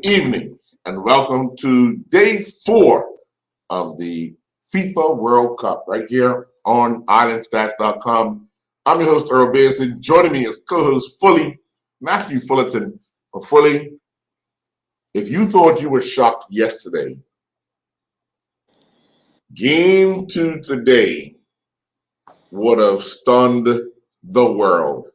evening, and welcome to day 4 of the FIFA World Cup right here on islandstats.com. I'm your host, Earl Bearson. Joining me as co-host Matthew Fullerton. For Fully, if you thought you were shocked yesterday, game 2 today would have stunned the world.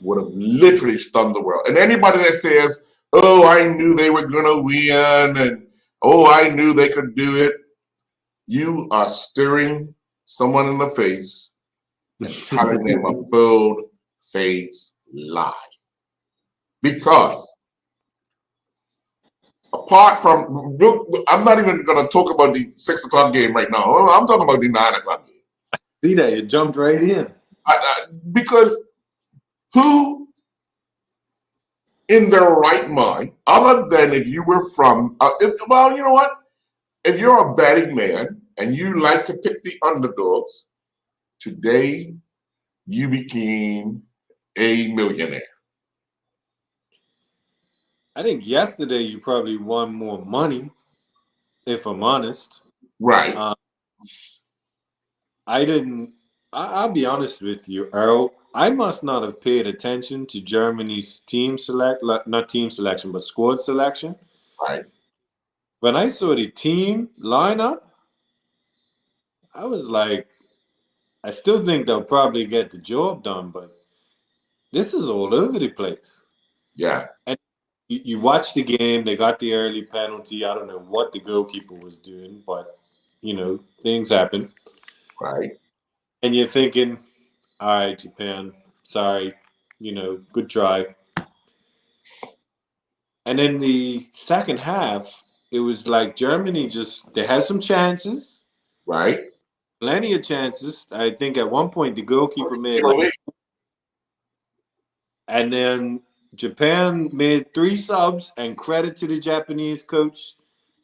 Would have literally stunned the world. And anybody that says, oh, I knew they were going to win, and oh, I knew they could do it, you are staring someone in the face and telling them a bold-faced lie. Because apart from, I'm not even going to talk about the 6 o'clock game right now. I'm talking about the 9 o'clock game. See that? You jumped right in. Because who in their right mind, other than if you were from, well, you know what? If you're a betting man and you like to pick the underdogs, today you became a millionaire. I think yesterday you probably won more money, if I'm honest. Right. I'll be honest with you, Earl. I must not have paid attention to Germany's not team selection, but squad selection. Right. When I saw the team lineup, I was like, I still think they'll probably get the job done, but this is all over the place. Yeah. And you watch the game, they got the early penalty. I don't know what the goalkeeper was doing, but, things happen. Right. And you're thinking, all right, Japan, sorry, good try. And then the second half, it was like Germany they had some chances. Right. Plenty of chances. I think at one point the goalkeeper made and then Japan made 3 subs, and credit to the Japanese coach.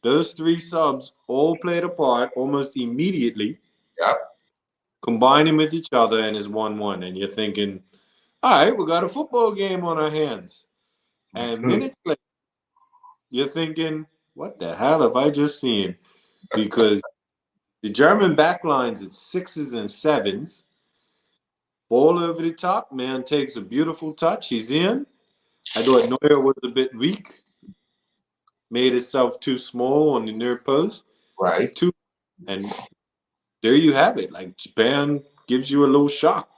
Those 3 subs all played a part almost immediately. Yep. Combining with each other, and is 1-1. And you're thinking, all right, we got a football game on our hands. And minutes later, you're thinking, what the hell have I just seen? Because the German backlines at 6s and 7s. Ball over the top, man takes a beautiful touch. He's in. I thought Neuer was a bit weak. Made himself too small on the near post. Right. And there you have it. Like, Japan gives you a little shock.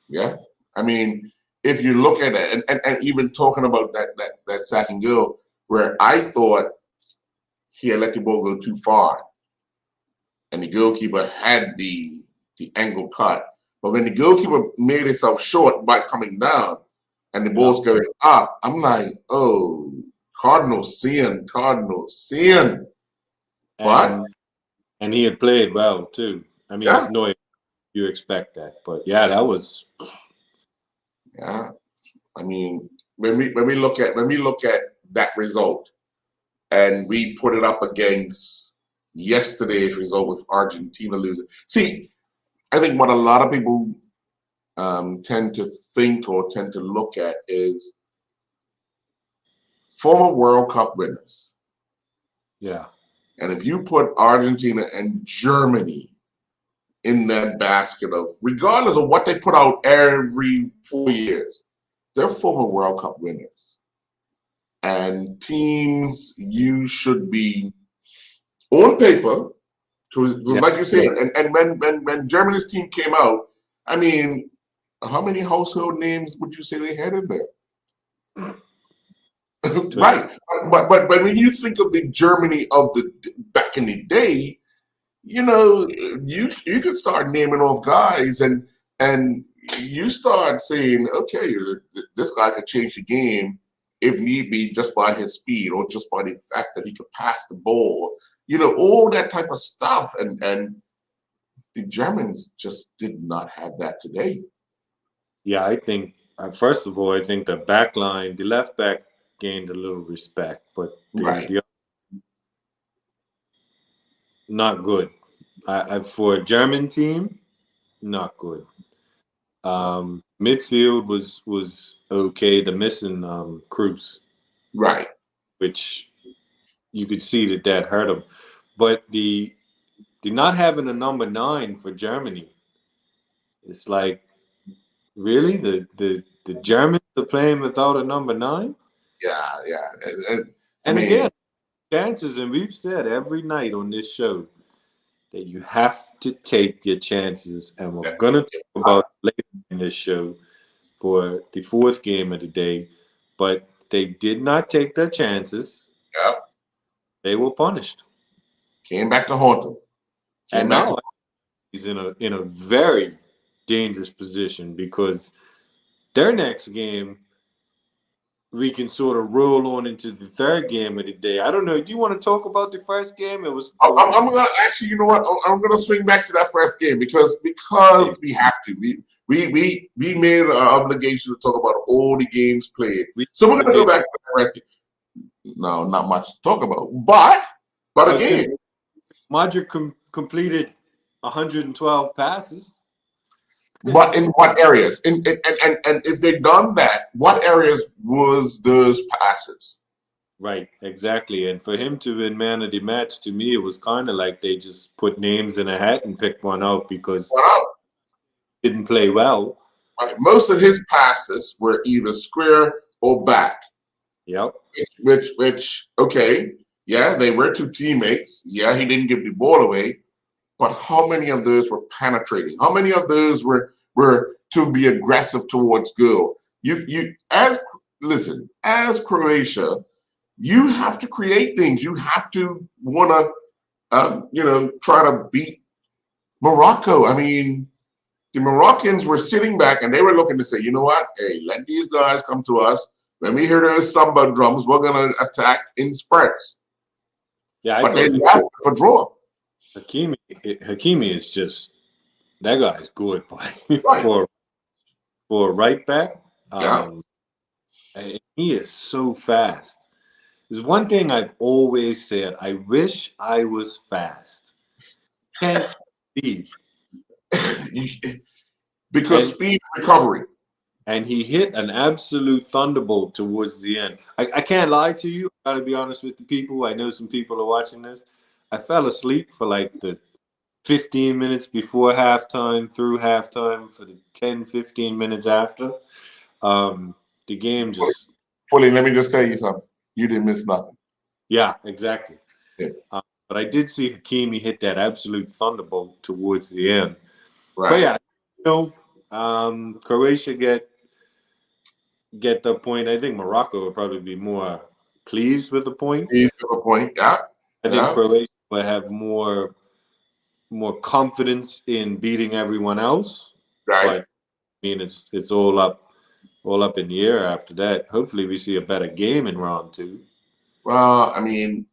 Yeah. I mean, if you look at it, and even talking about that second goal, where I thought he had let the ball go too far, and the goalkeeper had the angle cut. But when the goalkeeper made himself short by coming down, and the ball's going up, I'm like, oh, Cardinal sin. But and he had played well too. I mean, it's no, you expect that, but yeah, that was. Yeah, I mean, when we look at that result, and we put it up against yesterday's result with Argentina losing. See, I think what a lot of people tend to think or tend to look at is former World Cup winners. Yeah. And if you put Argentina and Germany in that basket of, regardless of what they put out every 4 years, they're former World Cup winners. And teams you should be on paper, like you said, and when Germany's team came out, I mean, how many household names would you say they had in there? Right. But when you think of the Germany of the back in the day, you could start naming off guys and you start saying, okay, this guy could change the game if need be just by his speed or just by the fact that he could pass the ball, all that type of stuff. And the Germans just did not have that today. Yeah, I think, first of all, I think the back line, the left back gained a little respect, but the not good. For a German team, not good. Midfield was okay. The missing Cruz. Right. which you could see that hurt them. But the not having a number 9 for Germany, it's like, really, the Germans are playing without a number 9. Yeah, yeah. I And mean, again, chances, and we've said every night on this show that you have to take your chances, and we're gonna talk about it later in this show for the fourth game of the day. But they did not take their chances. yeah, They were punished. came back to haunt them. And now he's in a very dangerous position, because their next game, we can sort of roll on into the third game of the day. I don't know. Do you want to talk about the first game? I'm gonna actually, you know what? I'm gonna swing back to that first game because we have to. We made an obligation to talk about all the games played. So we're gonna go back to the first game. No, not much to talk about, but again, Modric completed 112 passes. But in what areas? And if they'd done that, what areas was those passes? Right, exactly. And for him to win man of the match, to me, it was kind of like they just put names in a hat and picked one out because he didn't play well. Right. Most of his passes were either square or back. Yep. Which okay, yeah, they were two teammates. Yeah, he didn't give the ball away. But how many of those were penetrating? How many of those were to be aggressive towards goal? As Croatia, you have to create things. You have to want to, try to beat Morocco. I mean, the Moroccans were sitting back and they were looking to say, you know what? Hey, let these guys come to us. When we hear those samba drums, we're going to attack in spurts. Yeah, but they left for draw. Hakimi is just, that guy's good for a right back. And he is so fast. There's one thing I've always said: I wish I was fast. Can't be because speed recovery. And he hit an absolute thunderbolt towards the end. I can't lie to you. I gotta be honest with the people. I know some people are watching this. I fell asleep for like the 15 minutes before halftime, through halftime, for the 10, 15 minutes after. The game just... Fully, let me just tell you something. You didn't miss nothing. Yeah, exactly. Yeah. But I did see Hakimi hit that absolute thunderbolt towards the end. Right. But yeah, Croatia get the point. I think Morocco would probably be more pleased with the point. Pleased with the point, yeah. I think Croatia would have more confidence in beating everyone else. Right. But I mean, it's all up in the air after that. Hopefully, we see a better game in round 2. Well, I mean,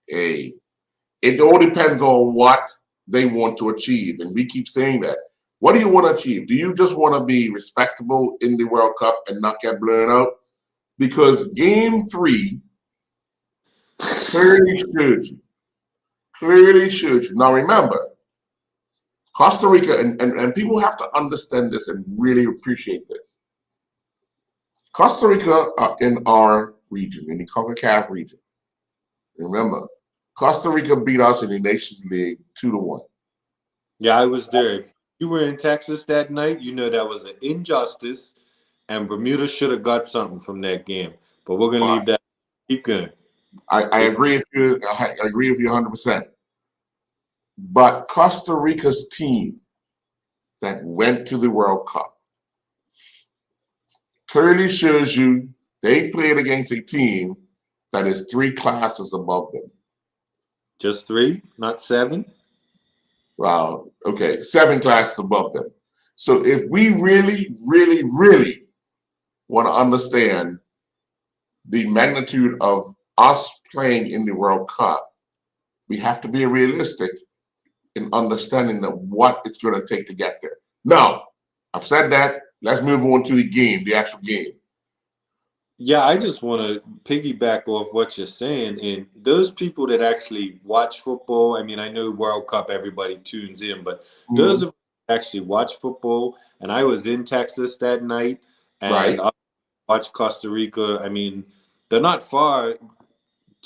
it all depends on what they want to achieve, and we keep saying that. What do you want to achieve? Do you just want to be respectable in the World Cup and not get blown out? Because Game 3 clearly showed you. Now remember, Costa Rica, and people have to understand this and really appreciate this. Costa Rica are in our region, in the CONCACAF region. Remember, Costa Rica beat us in the Nations League 2-1. Yeah, I was there. If you were in Texas that night, you know that was an injustice, and Bermuda should have got something from that game. But we're gonna leave that. Keep going. I agree with you. I agree with you 100%. But Costa Rica's team that went to the World Cup clearly shows you they played against a team that is 3 classes above them. Just 3, not 7? Wow. Okay, 7 classes above them. So if we really, really, really want to understand the magnitude of us playing in the World Cup, we have to be realistic in understanding that what it's going to take to get there. Now, I've said that. Let's move on to the actual game. Yeah, I just want to piggyback off what you're saying. And those people that actually watch football, I mean, I know World Cup, everybody tunes in, but those who actually watch football, and I was in Texas that night, and I watched Costa Rica. I mean, They're not far.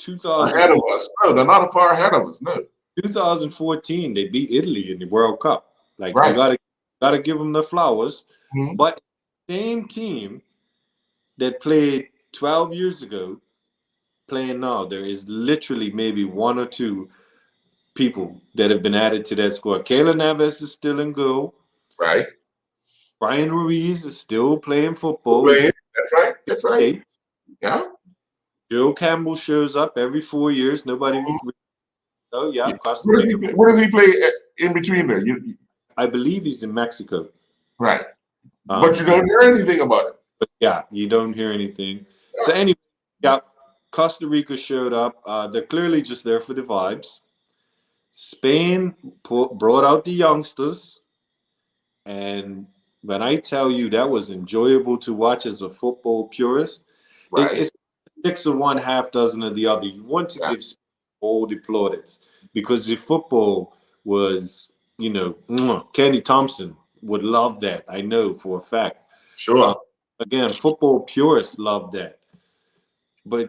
Ahead of us. No, they're not far ahead of us. No. 2014, they beat Italy in the World Cup. Like you Right. gotta give them the flowers. Mhm. But same team that played 12 years ago playing now, there is literally maybe one or two people that have been added to that squad. Keylor Navas is still in goal. Right. Brian Ruiz is still playing football. Playing. That's right. That's right. Hey, Yeah. Joe Campbell shows up every 4 years. Nobody. Oh yeah, Costa Rica. Where does he play in between there? I believe he's in Mexico. Right. But you don't hear anything about it. But yeah, you don't hear anything. Yeah. So anyway, yeah, Costa Rica showed up. They're clearly just there for the vibes. Spain brought out the youngsters, and when I tell you that was enjoyable to watch as a football purist, right. It's 6 of one, half dozen of the other. You want to give all the plaudits because the football was, Kenny Thompson would love that. I know for a fact. Sure. Again, football purists love that. But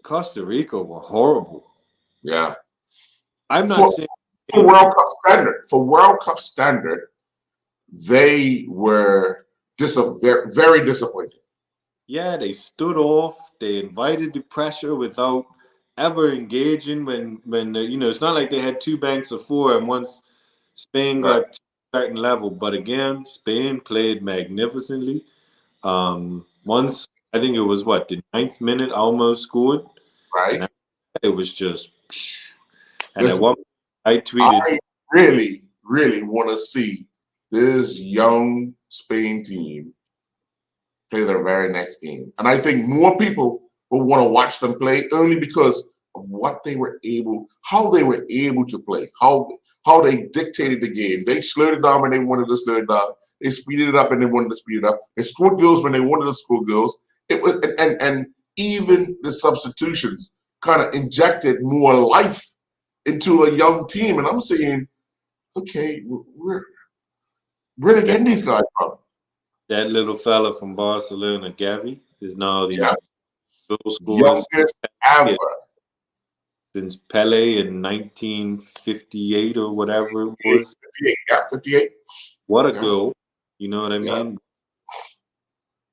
Costa Rica were horrible. Yeah. I'm not saying for World Cup standard. For World Cup standard, they were very disappointed. Yeah, they stood off. They invited the pressure without ever engaging. When it's not like they had two banks of four, and once Spain got to a certain level. But again, Spain played magnificently. Once I think it was the 9th minute, almost scored. Right. And it was just. And at one point, I tweeted. I really, really want to see this young Spain team play their very next game. And I think more people will want to watch them play only because of what they were how they were able to play, how they dictated the game. They slowed it down when they wanted to slow it down. They speeded it up and they wanted to speed it up. They scored goals when they wanted to score goals. It was and even the substitutions kind of injected more life into a young team. And I'm saying, okay, where they getting these guys from? That little fella from Barcelona, Gavi, is now the goal scorer youngest ever since Pele in 1958 or whatever it was. 58, yeah, 58. What a goal! You know what I mean?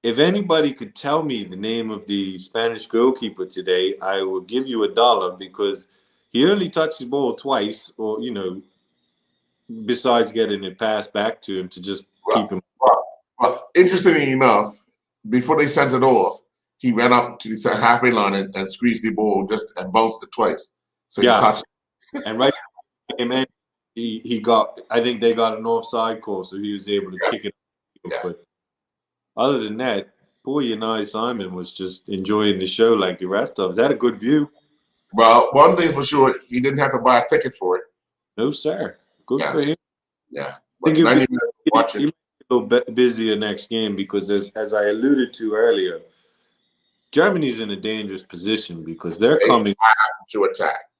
If anybody could tell me the name of the Spanish goalkeeper today, I will give you $1 because he only touched the ball twice, or besides getting it passed back to him to just keep him. Well, interestingly enough, before they sent it off, he ran up to the halfway line and squeezed the ball and bounced it twice. So he touched it. And right in, he got. I think they got an offside call, so he was able to kick it. But other than that, poor Unai Simon was just enjoying the show like the rest of us. Had a good view. Well, one thing's for sure, he didn't have to buy a ticket for it. No, sir. Good for him. Yeah. I think he might be a little bit busier next game because, as I alluded to earlier, Germany's in a dangerous position because they're coming to attack.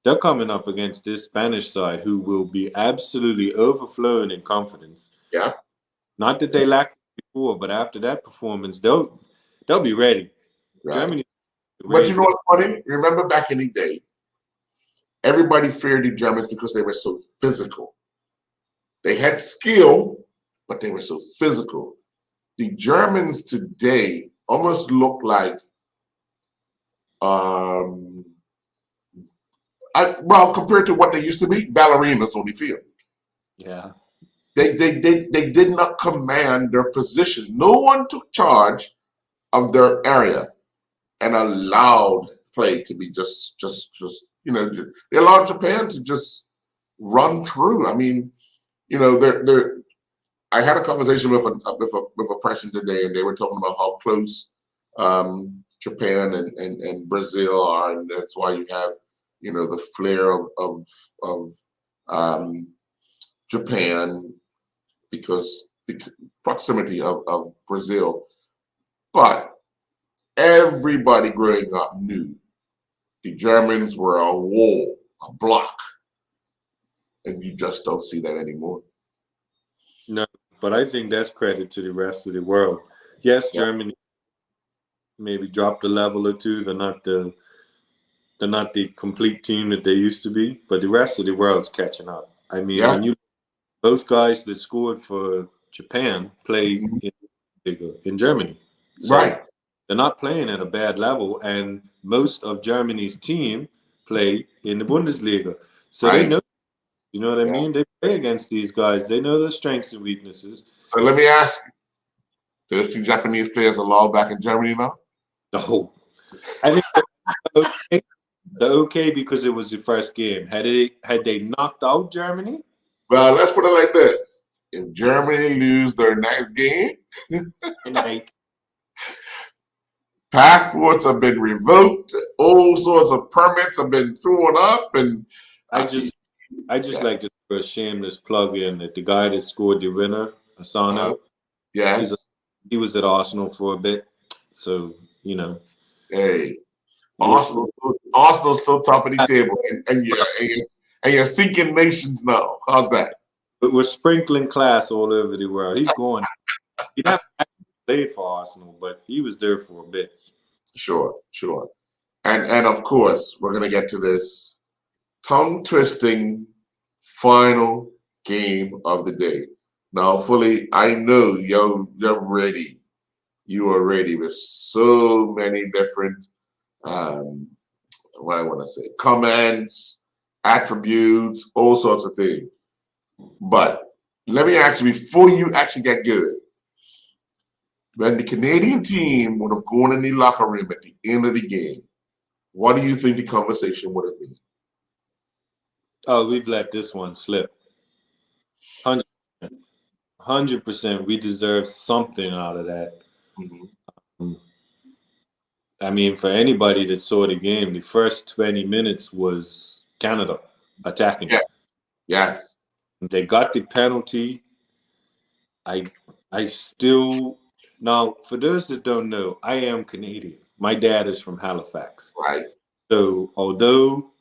They're coming up against this Spanish side who will be absolutely overflowing in confidence. Yeah. Not that they lacked before, but after that performance, they'll be ready. Right. Germany. But you know what's funny? Remember back in the day, everybody feared the Germans because they were so physical. They had skill, but they were so physical. The Germans today almost look like, compared to what they used to be, ballerinas on the field. Yeah. They did not command their position. No one took charge of their area and allowed play to be just they allowed Japan to just run through. I mean, I had a conversation with a person today, and they were talking about how close Japan and Brazil are, and that's why you have the flair of Japan because the proximity of Brazil, but everybody growing up knew the Germans were a wall, a block, and you just don't see that anymore. No, but I think that's credit to the rest of the world. Yes, Germany maybe dropped a level or two. They're not the complete team that they used to be, but the rest of the world's catching up. I mean, Yeah. when you both guys that scored for Japan play Mhm. in Germany, so Right. they're not playing at a bad level, and most of Germany's team play in the Bundesliga, so they Right. know. You know what I Yeah. mean? They play against these guys. They know their strengths and weaknesses. So let me ask you, those two Japanese players are allowed back in Germany now? No, I think they're okay because it was the first game. Had they knocked out Germany, Well, let's put it like this. If Germany lose their next game, and passports have been revoked, all sorts of permits have been thrown up, and I just yeah. like to throw a shameless plug in that the guy that scored the winner, Asano, Yes. he was at Arsenal for a bit, so you know. Hey, Arsenal's still top of the table, and you're sinking nations now. How's that? But we're sprinkling class all over the world. He's going. He never actually played for Arsenal, but he was there for a bit. Sure. And of course, we're gonna get to this tongue twisting final game of the day. Now, fully, I know you're ready. You are ready with so many different what I want to say, comments, attributes, all sorts of things. But let me ask you, before you actually get good, when the Canadian team would have gone in the locker room at the end of the game, what do you think the conversation would have been? Oh, we've let this one slip. 100%. We deserve something out of that. Mm-hmm. I mean, for anybody that saw the game, the first 20 minutes was Canada attacking. Yeah. Yes. They got the penalty. I still now, for those that don't know, I am Canadian. My dad is from Halifax. Right. So although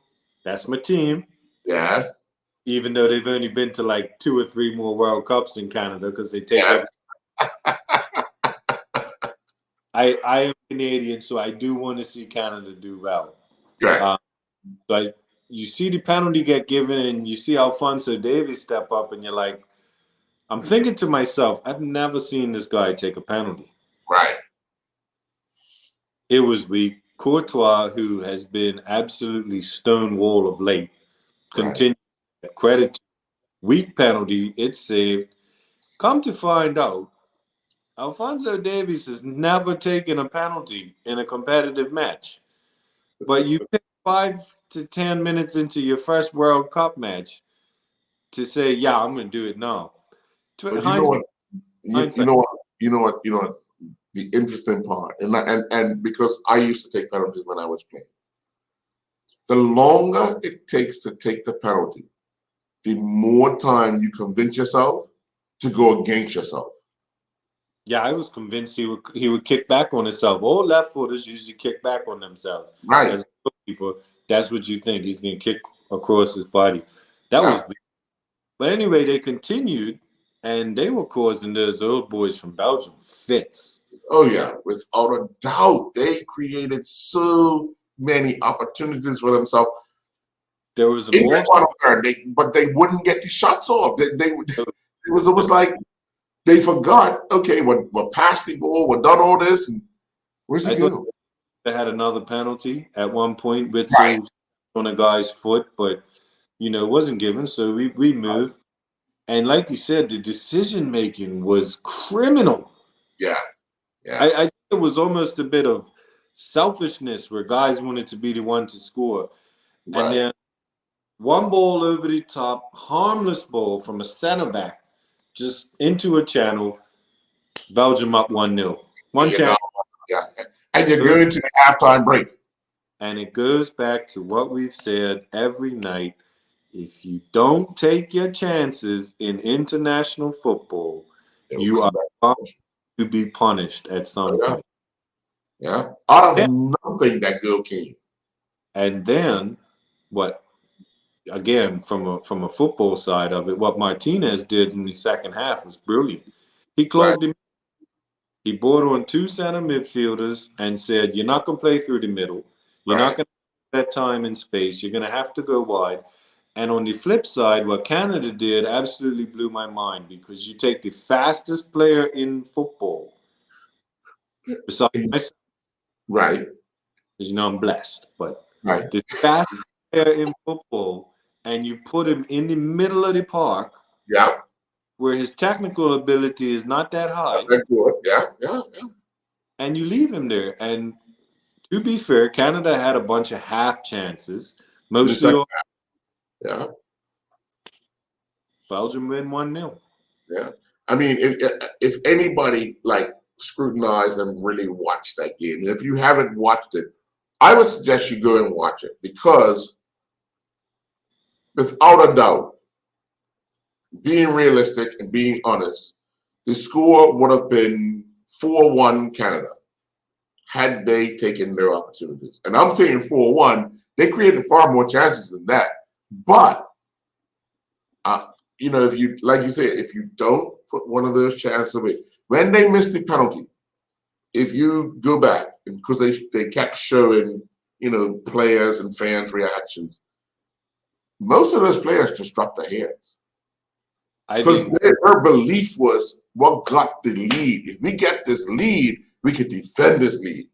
that's my team, Yes. even though they've only been to like 2 or 3 more World Cups in Canada because they take Yes. I am Canadian, so I do want to see Canada do well. Right. So you see the penalty get given, and you see Alphonso Davies step up, and you're like, I'm thinking to myself, I've never seen this guy take a penalty. Right. It was weak. Courtois, who has been absolutely stonewall of late, continued credit to weak penalty. It saved. Come to find out, Alphonso Davies has never taken a penalty in a competitive match. But you pick 5 to 10 minutes into your first World Cup match to say, yeah, I'm going to do it now. But you know what? You know what? The interesting part, and because I used to take penalties when I was playing, the longer it takes to take the penalty, the more time you convince yourself to go against yourself. Yeah, I was convinced he would kick back on himself. All left footers usually kick back on themselves. Right. As people, that's what you think. He's going to kick across his body. That was big. But anyway, they continued, and they were causing those old boys from Belgium fits. Oh, yeah. Without a doubt. They created so many opportunities for themselves. There was a but they wouldn't get the shots off. It was almost like they forgot, okay, we're past the ball, we're done all this, and where's it go? They had another penalty at one point with on a guy's foot, but it wasn't given, so we moved. And like you said, the decision making was criminal. Yeah. I think it was almost a bit of selfishness where guys wanted to be the one to score. Right. And then one ball over the top, harmless ball from a center back, just into a channel, Belgium up 1-0. One chance. Yeah. And you're going to the halftime break. And it goes back to what we've said every night. If you don't take your chances in international football, you are bound to be punished at some point. Yeah. Out of nothing, that goal came. And then again, from a football side of it, what Martinez did in the second half was brilliant. He closed him. He brought on 2 center midfielders and said, "You're not going to play through the middle. You're not Right. going to have that time and space. You're going to have to go wide." And on the flip side, what Canada did absolutely blew my mind, because you take the fastest player in football, besides myself, Right. because I'm blessed, but Right. the fastest player in football, and you put him in the middle of the park Yeah. where his technical ability is not that high, That's good. Yeah. Yeah. Yeah. and you leave him there. And to be fair, Canada had a bunch of half chances, In the mostly second all half. Yeah. Belgium win 1-0. Yeah. I mean, if anybody like scrutinized and really watched that game, and if you haven't watched it, I would suggest you go and watch it, because without a doubt, being realistic and being honest, the score would have been 4-1 Canada had they taken their opportunities. And I'm saying 4-1, they created far more chances than that. But if you, like you said, if you don't put one of those chances away, when they missed the penalty, if you go back, because they kept showing, players and fans' reactions, most of those players just dropped their hands. I Because think, their belief was, what got the lead? If we get this lead, we can defend this lead.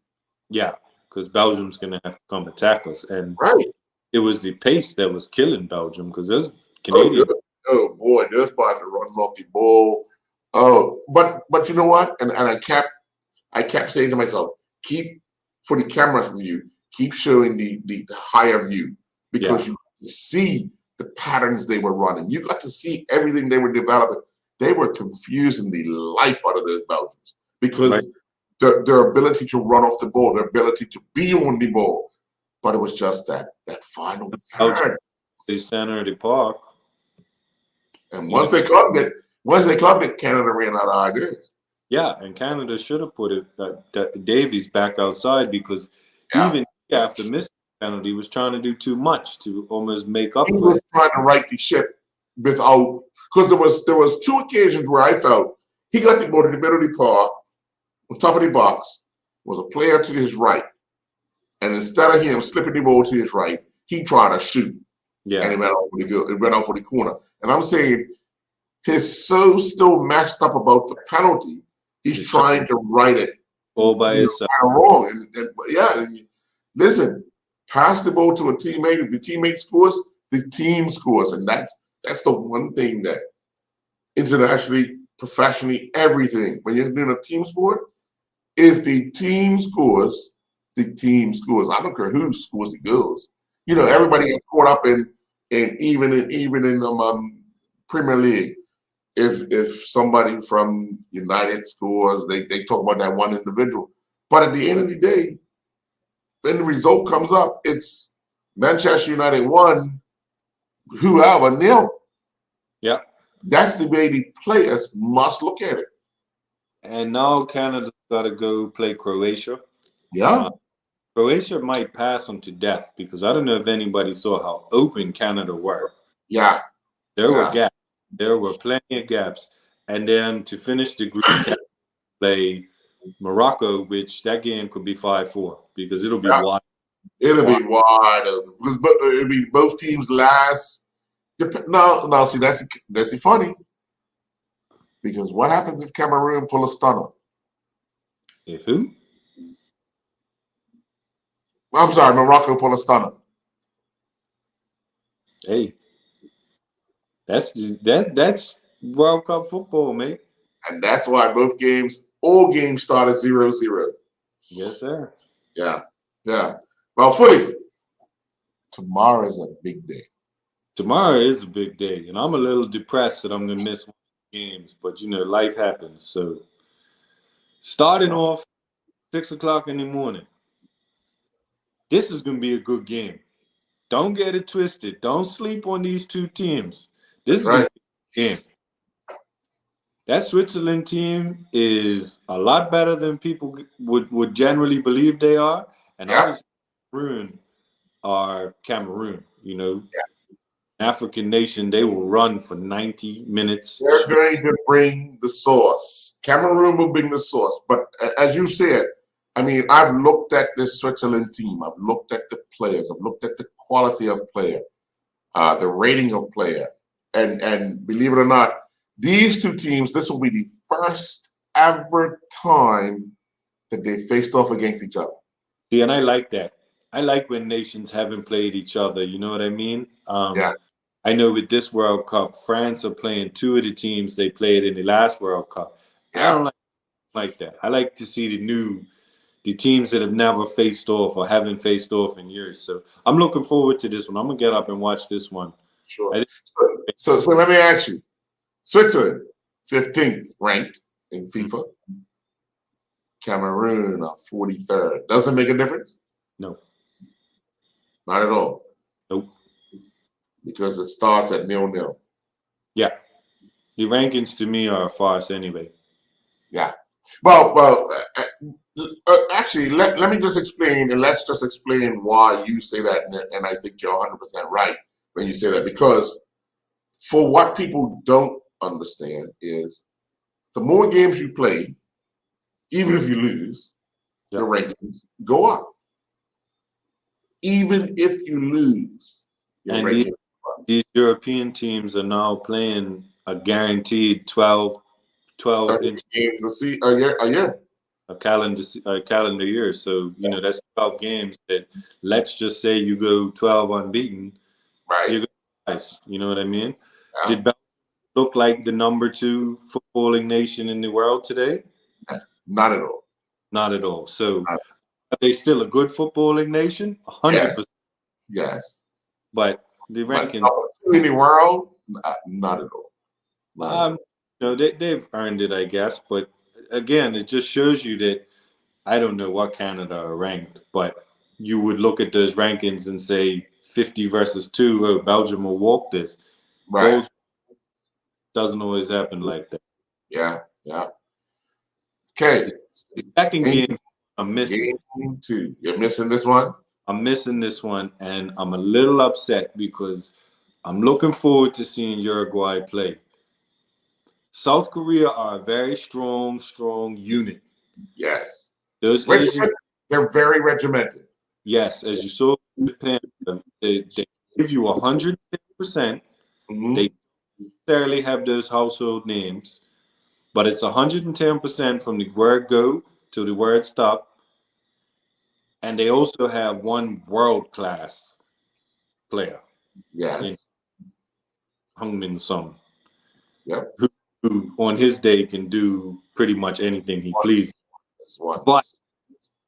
yeah, because Belgium's going to have to come attack us. And Right. it was the pace that was killing Belgium, because those Oh, Canadians. oh boy, those spots are running off the ball. Oh, but you know what? And I kept saying to myself, keep, for the camera's view, keep showing the higher view, because you see the patterns they were running. You got to see everything they were developing. They were confusing the life out of those Belgians, because Right. their ability to run off the ball, their ability to be on the ball, but it was just that final third. The center of the park. And once they clocked it, Canada ran out of ideas. Yeah, and Canada should have put Davies back outside, because Yeah. even after missing the penalty, was trying to do too much to almost make up He for was it. trying to right the ship without, because there was 2 occasions where I felt he got the ball to the middle of the park, on top of the box, was a player to his right. And instead of him slipping the ball to his right, he tried to shoot. Yeah. And it went out for the corner. And I'm saying, he's so still messed up about the penalty. He's trying to right it all by himself. Wrong. And listen, pass the ball to a teammate. If the teammate scores, the team scores. And that's the one thing that internationally, professionally, everything, when you're doing a team sport, if the team scores, the team scores. I don't care who scores the goals. Everybody gets caught up in even in Premier League. If somebody from United scores, they talk about that one individual. But at the end of the day, when the result comes up, it's Manchester United 1, whoever 0. Yeah. That's the way the players must look at it. And now Canada's got to go play Croatia. Yeah. Croatia might pass them to death, because I don't know if anybody saw how open Canada were. Yeah. There were gaps. There were plenty of gaps. And then to finish the group, play Morocco, which that game could be 5-4, because it'll be wide. It'll be wide, because it'll be both teams last. No. See, that's the funny. Because what happens if Cameroon pull a stunner? If who? I'm sorry, Morocco pull a stunner. Hey, that's World Cup football, mate. And that's why all games started 0-0. Yes, sir. Yeah. Well, fully, tomorrow is a big day. Tomorrow is a big day, and I'm a little depressed that I'm going to miss one of the games, but life happens. So, starting off 6 o'clock in the morning, this is going to be a good game. Don't get it twisted. Don't sleep on these 2 teams. This is going to be a game. That Switzerland team is a lot better than people would generally believe they are. And obviously, Cameroon are Cameroon, African nation, they will run for 90 minutes. They're going to bring the sauce. Cameroon will bring the sauce. But as you said, I mean, I've looked at this Switzerland team. I've looked at the players. I've looked at the quality of player, the rating of player. And believe it or not, these two teams, this will be the first ever time that they faced off against each other. See, and I like that. I like when nations haven't played each other. You know what I mean? Yeah. I know with this World Cup, France are playing two of the teams they played in the last World Cup. Yeah. I don't like that. I like to see the teams that have never faced off or haven't faced off in years. So I'm looking forward to this one. I'm gonna get up and watch this one. Sure. So let me ask you, Switzerland, 15th ranked in FIFA. Cameroon, 43rd. Doesn't make a difference? No. Not at all. Nope. Because it starts at 0-0. Yeah. The rankings to me are a farce anyway. Yeah. Well, actually, let me just explain, and let's just explain why you say that, and I think you're 100% right when you say that, because for what people don't understand is the more games you play, even if you lose, the rankings go up. Even if you lose, your rankings go up. These European teams are now playing a guaranteed 12 games a year. A calendar year. So, you know, that's 12 games that, let's just say you go 12 unbeaten. Right. You're nice. You know what I mean? Yeah. Did Belgium look like the number 2 footballing nation in the world today? Not at all. Not at all. So are they still a good footballing nation? 100%. Yes. But the rankings in the world, not at all. You know, they've earned it, I guess. But again, it just shows you that I don't know what Canada are ranked, but you would look at those rankings and say 50 versus 2, oh, Belgium will walk this. Right. Doesn't always happen like that. Yeah. Okay. Second game, I'm missing. Game 2. You're missing this one? I'm missing this one, and I'm a little upset because I'm looking forward to seeing Uruguay play. South Korea are a very strong unit. Yes. Those Asian, they're very regimented. yes, as you saw in Japan, they give you 110%. Mm-hmm. They necessarily have those household names, but it's 110% from the word go to the word stop. And they also have one world-class player. Yes. Heung-min Son. Yep. Who on his day can do pretty much anything he pleases. But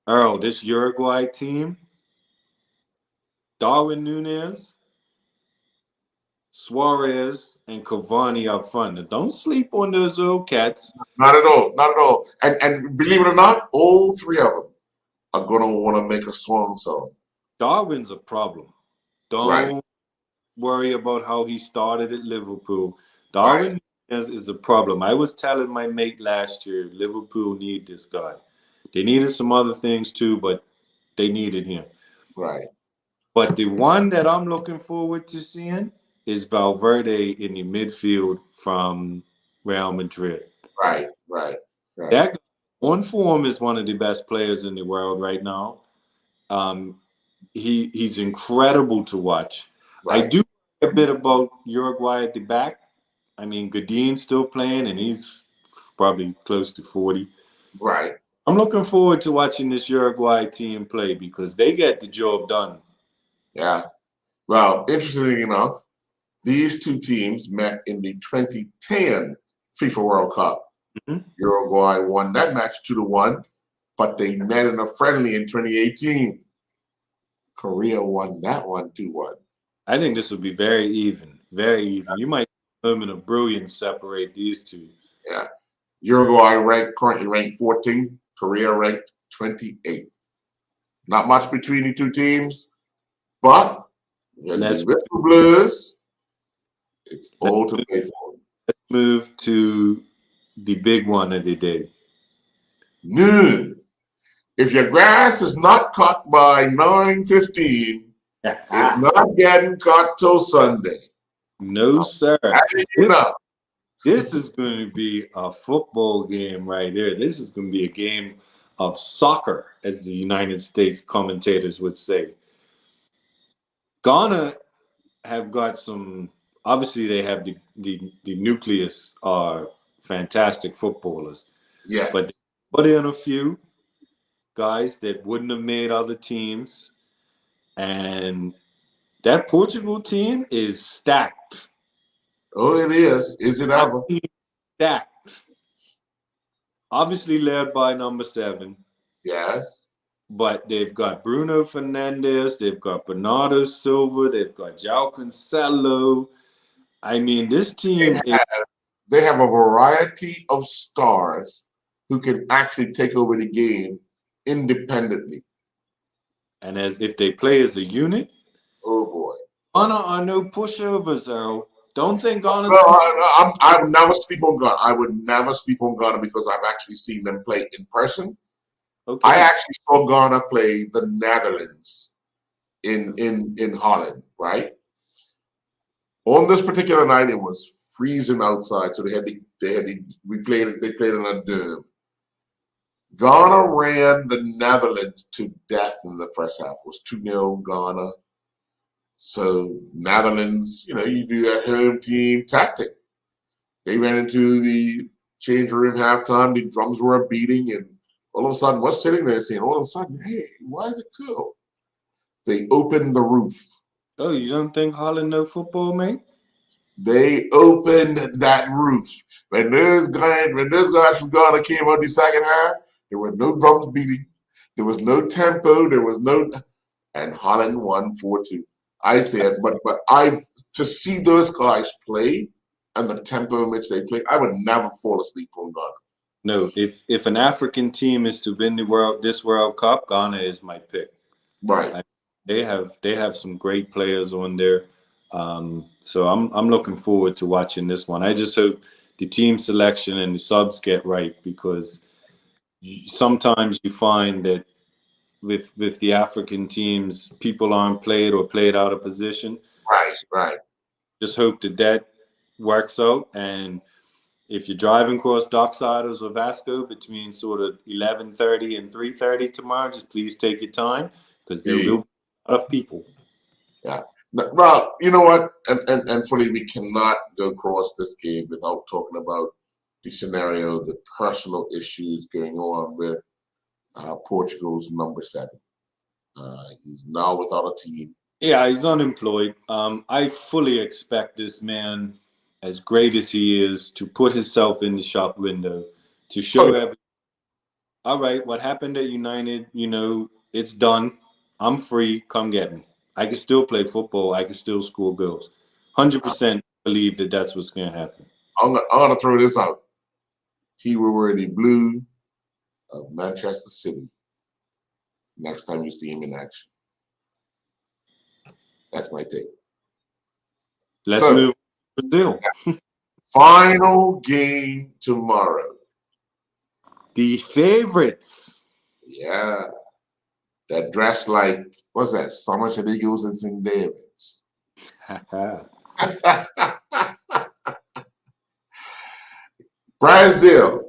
Earl, this Uruguay team, Darwin Núñez, Suarez, and Cavani up front. Now, don't sleep on those old cats. Not at all. Not at all. And believe it or not, all three of them are going to want to make a swan song. Darwin's a problem. Don't worry about how he started at Liverpool. Darwin is a problem. I was telling my mate last year, Liverpool need this guy. They needed some other things too, but they needed him. Right. But the one that I'm looking forward to seeing is Valverde in the midfield from Real Madrid. Right. That on form is one of the best players in the world right now. He's incredible to watch. Right. I do a bit about Uruguay at the back. I mean, Godin's still playing, and he's probably close to 40. Right. I'm looking forward to watching this Uruguay team play because they get the job done. Yeah. Well, interestingly enough, these two teams met in the 2010 FIFA World Cup. Mm-hmm. Uruguay won that match 2-1, but they met in a friendly in 2018. Korea won that one 2-1. I think this will be very even. Very even. You might moment of brilliance separate these two. Yeah. Uruguay currently ranked 14th. Korea ranked 28th. Not much between the two teams, but the Blues, it's all to play for. Let's move to the big one of the day. Noon. If your grass is not cut by 9:15, it's not getting cut till Sunday. No, sir. How do you know? This is going to be a football game right here. This is going to be a game of soccer, as the United States commentators would say. Ghana have got some. Obviously, they have the nucleus are fantastic footballers, Yes. but put in a few guys that wouldn't have made other teams, and that Portugal team is stacked. Oh, it is. Is it ever? Stacked. Obviously led by number 7. Yes. But they've got Bruno Fernandes, they've got Bernardo Silva, they've got João Cancelo. I mean, this team They have a variety of stars who can actually take over the game independently. and as if they play as a unit, Oh boy. Ghana are no pushovers, Earl. Don't think Ghana's. No, I would never sleep on Ghana. I would never sleep on Ghana because I've actually seen them play in person. Okay. I actually saw Ghana play the Netherlands in Holland, right? On this particular night, it was freezing outside, so they played in a dome. Ghana ran the Netherlands to death in the first half. It was 2-0 Ghana. So Netherlands, you do that home team tactic. They ran into the change room halftime. The drums were beating, and all of a sudden, what's sitting there saying, all of a sudden, hey, why is it cool? They opened the roof. Oh, you don't think Holland know football, mate? They opened that roof. When those guys from Ghana came out the second half, there were no drums beating. There was no tempo. And Holland won 4-2. I said, but to see those guys play and the tempo in which they play, I would never fall asleep on Ghana. No, if an African team is to win this World Cup, Ghana is my pick. Right. They have some great players on there. So I'm looking forward to watching this one. I just hope the team selection and the subs get right, because sometimes you find that with the African teams, people aren't played out of position. Right. Just hope that works out. And if you're driving across Docksiders or Vasco between sort of 11:30 and 3:30 tomorrow, just please take your time, because there will be a lot of people. Yeah. Well, you know what? And fully, we cannot go across this game without talking about the scenario, the personal issues going on with Portugal's number 7. He's now without a team. Yeah, he's unemployed. I fully expect this man, as great as he is, to put himself in the shop window to show everyone, all right, what happened at United, it's done. I'm free. Come get me. I can still play football. I can still score goals. 100% believe that that's what's going to happen. I'm going to throw this out. He will wear the blue of Manchester City next time you see him in action. That's my take. Let's move to Brazil. Final game tomorrow. The favorites. Yeah. That dress like, what's that? Somerset Eagles and St. David's. Brazil.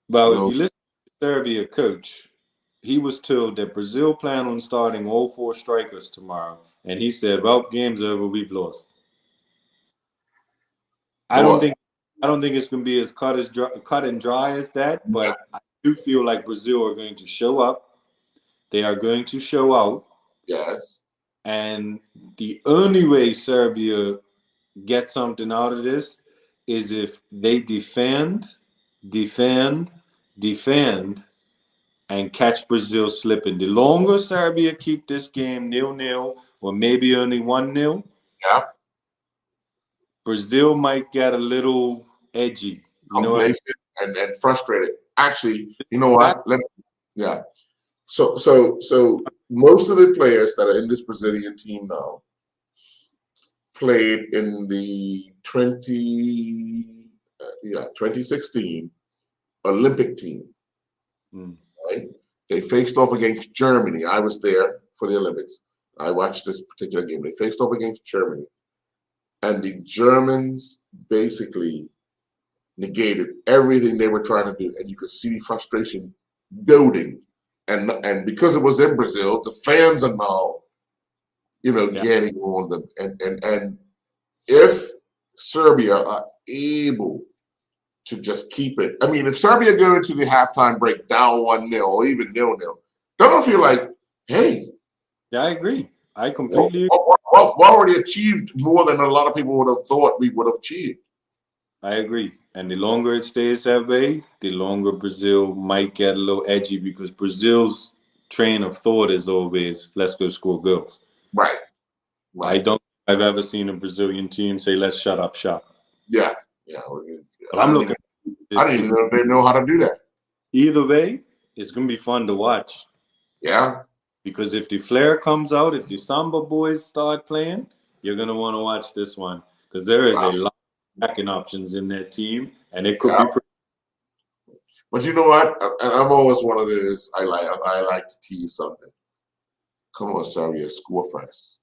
Well, if you listen to the Serbia coach, he was told that Brazil plan on starting all 4 strikers tomorrow. And he said, well, game's over, we've lost. I don't think it's going to be as cut and dry as that, but I do feel like Brazil are going to show up. They are going to show out. Yes. And the only way Serbia gets something out of this is if they defend, and catch Brazil slipping. The longer Serbia keep this game 0-0 or maybe only 1-0, Brazil might get a little edgy. Complacent and frustrated. Actually, you know what? So most of the players that are in this Brazilian team now played in the 2016 Olympic team. Right? They faced off against Germany. I was there for the Olympics. I watched this particular game. They faced off against Germany. and the Germans basically negated everything they were trying to do, and you could see the frustration building. And because it was in Brazil, the fans are now, getting on them. And if Serbia are able to just keep it, I mean, if Serbia go into the halftime break down 1-0 or even 0-0, they're gonna feel like, hey, yeah, I agree. I completely. We already achieved more than a lot of people would have thought we would have achieved. I agree. And the longer it stays that way, the longer Brazil might get a little edgy, because Brazil's train of thought is always, let's go score goals. Right. I don't think I've ever seen a Brazilian team say, let's shut up shop. Yeah. But I'm looking. I didn't even know they know how to do that. Either way, it's going to be fun to watch. Yeah. Because if the flair comes out, if the Samba boys start playing, you're going to want to watch this one. Because there is a lot of attacking options in that team, and it could be pretty. But you know what? I'm always one of those. I like to tease something. Come on, Serbia, score first.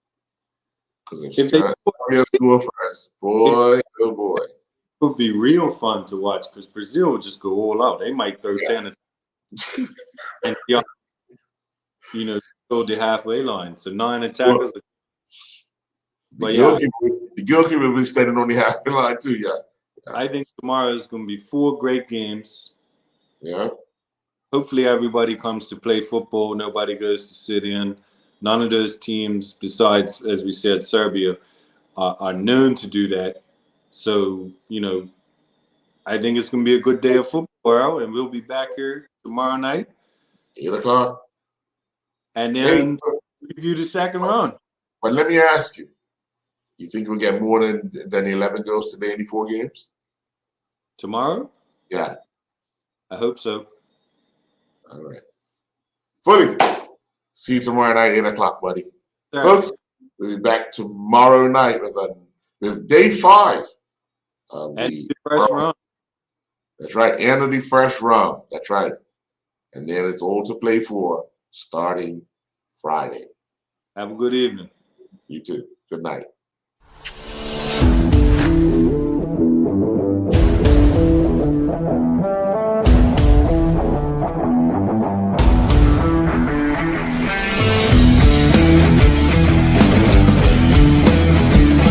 Because if Serbia score first, boy, oh boy, it would be real fun to watch, because Brazil will just go all out. They might throw 10 and go the halfway line. So 9 attackers. The goalkeeper will be standing on the halfway line too. Yeah. I think tomorrow is going to be 4 great games. Yeah. Hopefully everybody comes to play football. Nobody goes to sit in. None of those teams, besides, as we said, Serbia, are known to do that. So, I think it's going to be a good day of football, and we'll be back here tomorrow night. 8 o'clock. And then review the second round. But let me ask you, you think we'll get more than 11 goals today in the 4 games? Tomorrow? Yeah. I hope so. All right. Fully. See you tomorrow night, 8 o'clock, buddy. Sure. Folks, we'll be back tomorrow night with day 5 of the first round. That's right. End of the first round. That's right. And then it's all to play for starting Friday. Have a good evening. You too. Good night.